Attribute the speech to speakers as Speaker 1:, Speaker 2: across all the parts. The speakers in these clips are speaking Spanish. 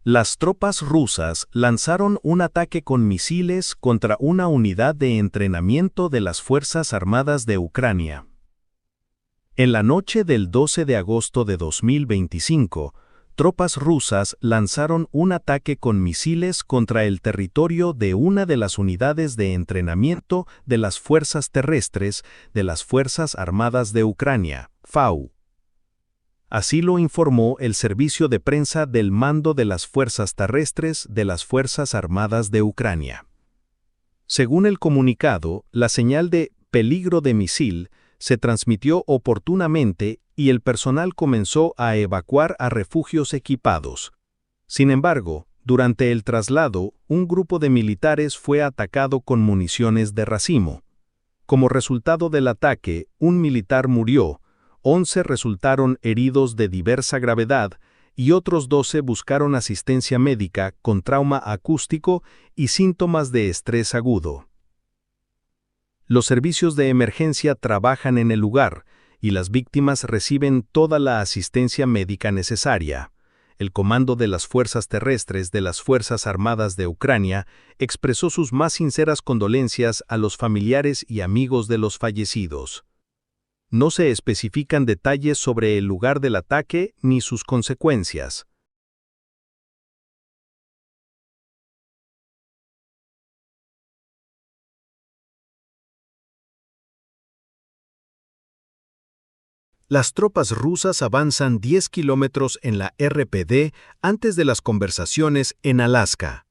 Speaker 1: Las tropas rusas lanzaron un ataque con misiles contra una unidad de entrenamiento de las Fuerzas Armadas de Ucrania. En la noche del 12 de agosto de 2025, tropas rusas lanzaron un ataque con misiles contra el territorio de una de las unidades de entrenamiento de las Fuerzas Terrestres de las Fuerzas Armadas de Ucrania, FAU. Así lo informó el servicio de prensa del Mando de las Fuerzas Terrestres de las Fuerzas Armadas de Ucrania. Según el comunicado, la señal de peligro de misil se transmitió oportunamente y el personal comenzó a evacuar a refugios equipados. Sin embargo, durante el traslado, un grupo de militares fue atacado con municiones de racimo. Como resultado del ataque, un militar murió, 11 resultaron heridos de diversa gravedad y otros 12 buscaron asistencia médica con trauma acústico y síntomas de estrés agudo. Los servicios de emergencia trabajan en el lugar y las víctimas reciben toda la asistencia médica necesaria. El Comando de las Fuerzas Terrestres de las Fuerzas Armadas de Ucrania expresó sus más sinceras condolencias a los familiares y amigos de los fallecidos. No se especifican detalles sobre el lugar del ataque ni sus consecuencias. Las tropas rusas avanzan 10 kilómetros en la RPD antes de las conversaciones en Alaska.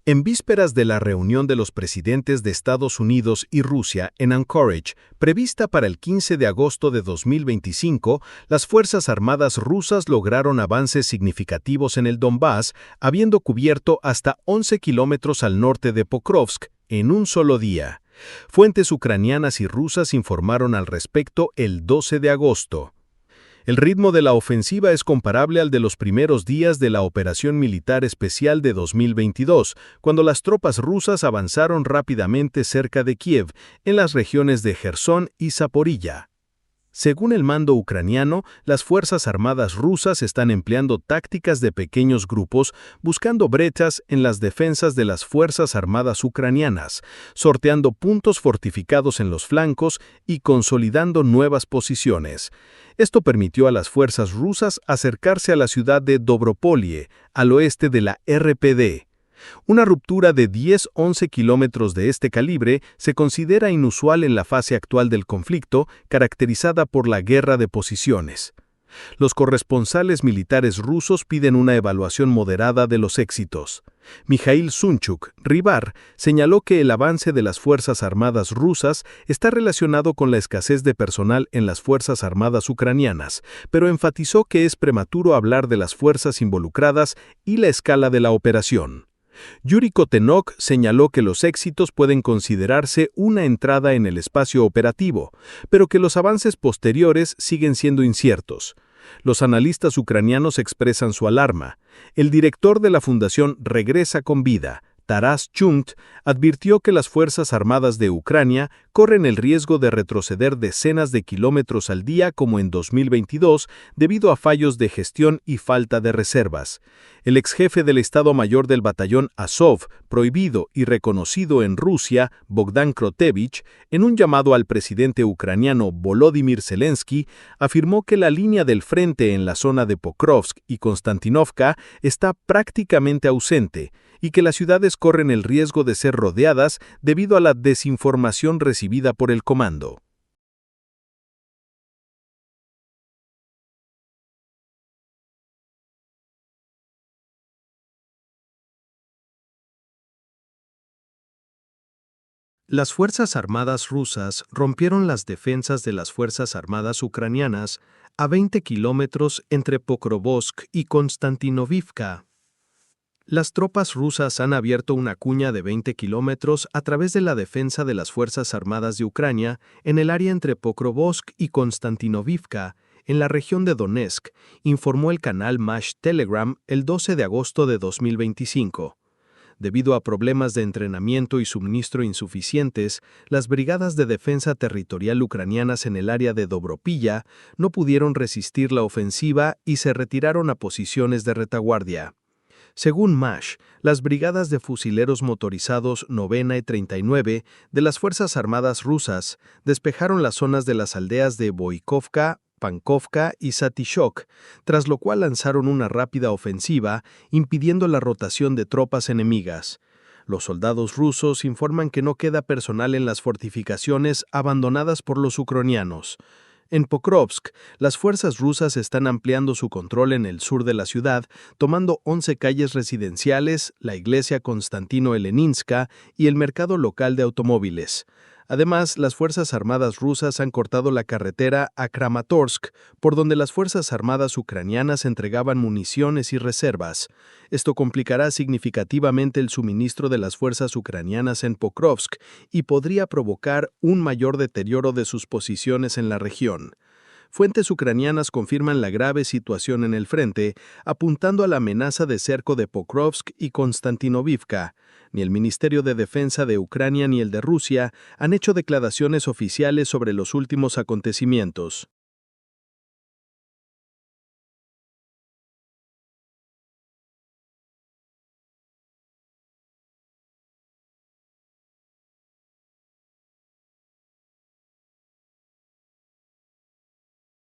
Speaker 1: En vísperas de la reunión de los presidentes de Estados Unidos y Rusia en Anchorage, prevista para el 15 de agosto de 2025, las Fuerzas Armadas rusas lograron avances significativos en el Donbass, habiendo cubierto hasta 11 kilómetros al norte de Pokrovsk en un solo día. Fuentes ucranianas y rusas informaron al respecto el 12 de agosto. El ritmo de la ofensiva es comparable al de los primeros días de la Operación Militar Especial de 2022, cuando las tropas rusas avanzaron rápidamente cerca de Kiev, en las regiones de Jersón y Zaporilla. Según el mando ucraniano, las Fuerzas Armadas rusas están empleando tácticas de pequeños grupos, buscando brechas en las defensas de las Fuerzas Armadas ucranianas, sorteando puntos fortificados en los flancos y consolidando nuevas posiciones. Esto permitió a las fuerzas rusas acercarse a la ciudad de Dobropolie, al oeste de la RPD. Una ruptura de 10-11 kilómetros de este calibre se considera inusual en la fase actual del conflicto, caracterizada por la guerra de posiciones. Los corresponsales militares rusos piden una evaluación moderada de los éxitos. Mikhail Sunchuk, Rivar, señaló que el avance de las Fuerzas Armadas rusas está relacionado con la escasez de personal en las Fuerzas Armadas ucranianas, pero enfatizó que es prematuro hablar de las fuerzas involucradas y la escala de la operación. Yuri Kotenok señaló que los éxitos pueden considerarse una entrada en el espacio operativo, pero que los avances posteriores siguen siendo inciertos. Los analistas ucranianos expresan su alarma. El director de la fundación Regresa con Vida, Taras Chunt, advirtió que las Fuerzas Armadas de Ucrania corren el riesgo de retroceder decenas de kilómetros al día como en 2022 debido a fallos de gestión y falta de reservas. El exjefe del Estado Mayor del Batallón Azov, prohibido y reconocido en Rusia, Bogdan Krotevich, en un llamado al presidente ucraniano Volodymyr Zelensky, afirmó que la línea del frente en la zona de Pokrovsk y Konstantinovka está prácticamente ausente y que las ciudades corren el riesgo de ser rodeadas debido a la desinformación recibida por el comando. Las Fuerzas Armadas rusas rompieron las defensas de las Fuerzas Armadas ucranianas a 20 kilómetros entre Pokrovsk y Konstantinovka. Las tropas rusas han abierto una cuña de 20 kilómetros a través de la defensa de las Fuerzas Armadas de Ucrania en el área entre Pokrovsk y Konstantinovka, en la región de Donetsk, informó el canal Mash Telegram el 12 de agosto de 2025. Debido a problemas de entrenamiento y suministro insuficientes, las brigadas de defensa territorial ucranianas en el área de Dobropilla no pudieron resistir la ofensiva y se retiraron a posiciones de retaguardia. Según MASH, las brigadas de fusileros motorizados 9 y 39 de las Fuerzas Armadas rusas despejaron las zonas de las aldeas de Boikovka, Pankovka y Satishok, tras lo cual lanzaron una rápida ofensiva, impidiendo la rotación de tropas enemigas. Los soldados rusos informan que no queda personal en las fortificaciones abandonadas por los ucranianos. En Pokrovsk, las fuerzas rusas están ampliando su control en el sur de la ciudad, tomando 11 calles residenciales, la iglesia Konstantino-Heleninska y el mercado local de automóviles. Además, las Fuerzas Armadas rusas han cortado la carretera a Kramatorsk, por donde las Fuerzas Armadas ucranianas entregaban municiones y reservas. Esto complicará significativamente el suministro de las fuerzas ucranianas en Pokrovsk y podría provocar un mayor deterioro de sus posiciones en la región. Fuentes ucranianas confirman la grave situación en el frente, apuntando a la amenaza de cerco de Pokrovsk y Konstantinovivka. Ni el Ministerio de Defensa de Ucrania ni el de Rusia han hecho declaraciones oficiales sobre los últimos acontecimientos.